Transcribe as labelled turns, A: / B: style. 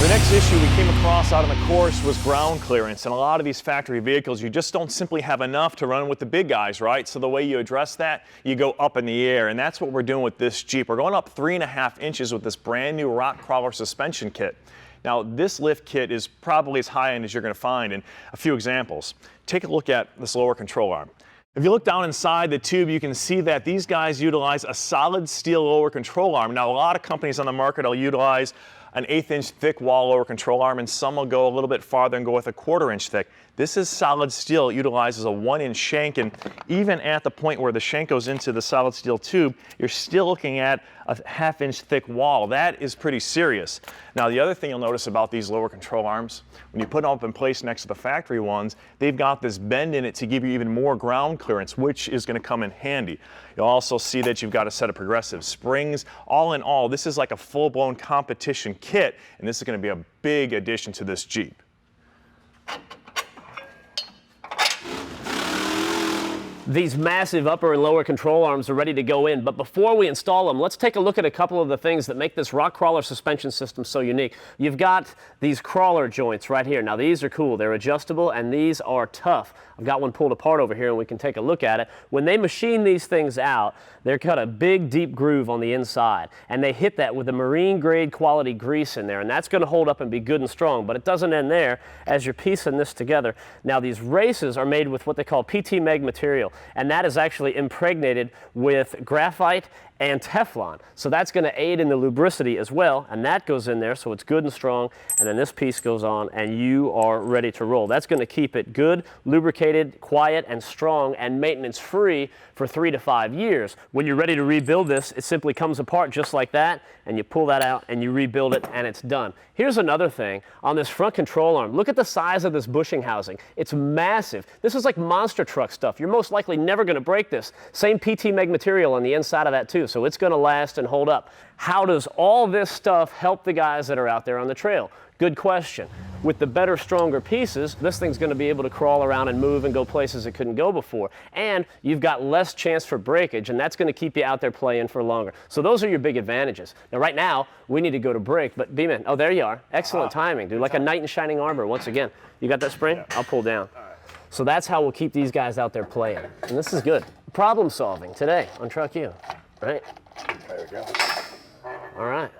A: The next issue we came across out on the course was ground clearance. And a lot of these factory vehicles, you just don't simply have enough to run with the big guys, right? So the way you address that, you go up in the air. And that's what we're doing with this Jeep. We're going up 3.5 inches with this brand new RockKrawler suspension kit. Now, this lift kit is probably as high end as you're going to find. And a few examples. Take a look at this lower control arm. If you look down inside the tube, you can see that these guys utilize a solid steel lower control arm. Now, a lot of companies on the market will utilize an 1/8 inch thick wall lower control arm, and some will go a little bit farther and go with a 1/4 inch thick. This is solid steel. It utilizes a 1 inch shank, and even at the point where the shank goes into the solid steel tube, you're still looking at a 1/2 inch thick wall. That is pretty serious. Now, the other thing you'll notice about these lower control arms, when you put them up in place next to the factory ones, they've got this bend in it to give you even more ground clearance, which is going to come in handy. You'll also see that you've got a set of progressive springs. All in all, this is like a full-blown competition kit, and this is going to be a big addition to this Jeep.
B: These massive upper and lower control arms are ready to go in, but before we install them, let's take a look at a couple of the things that make this RockKrawler suspension system so unique. You've got these crawler joints right here. Now, these are cool. They're adjustable, and these are tough. I've got one pulled apart over here, and we can take a look at it. When they machine these things out, they're cut a big, deep groove on the inside, and they hit that with a marine-grade quality grease in there, and that's going to hold up and be good and strong, but it doesn't end there as you're piecing this together. Now, these races are made with what they call PT Meg material, and that is actually impregnated with graphite and Teflon. So that's going to aid in the lubricity as well, and that goes in there so it's good and strong, and then this piece goes on and you are ready to roll. That's going to keep it good, lubricated, quiet, and strong, and maintenance free for 3 to 5 years. When you're ready to rebuild this, it simply comes apart just like that, and you pull that out and you rebuild it, and it's done. Here's another thing. On this front control arm, look at the size of this bushing housing. It's massive. This is like monster truck stuff. You're most likely never going to break this. Same PT Meg material on the inside of that too, so it's going to last and hold up. How does all this stuff help the guys that are out there on the trail? Good question. With the better, stronger pieces, this thing's going to be able to crawl around and move and go places it couldn't go before. And you've got less chance for breakage, and that's going to keep you out there playing for longer. So those are your big advantages. Now, right now, we need to go to break, but B-Man, oh, there you are. Excellent timing, dude. Like a knight in shining armor, once again. You got that spring? Yeah. I'll pull down. So that's how we'll keep these guys out there playing. And this is good. Problem solving today on Truck U, right?
C: There we go.
B: All right.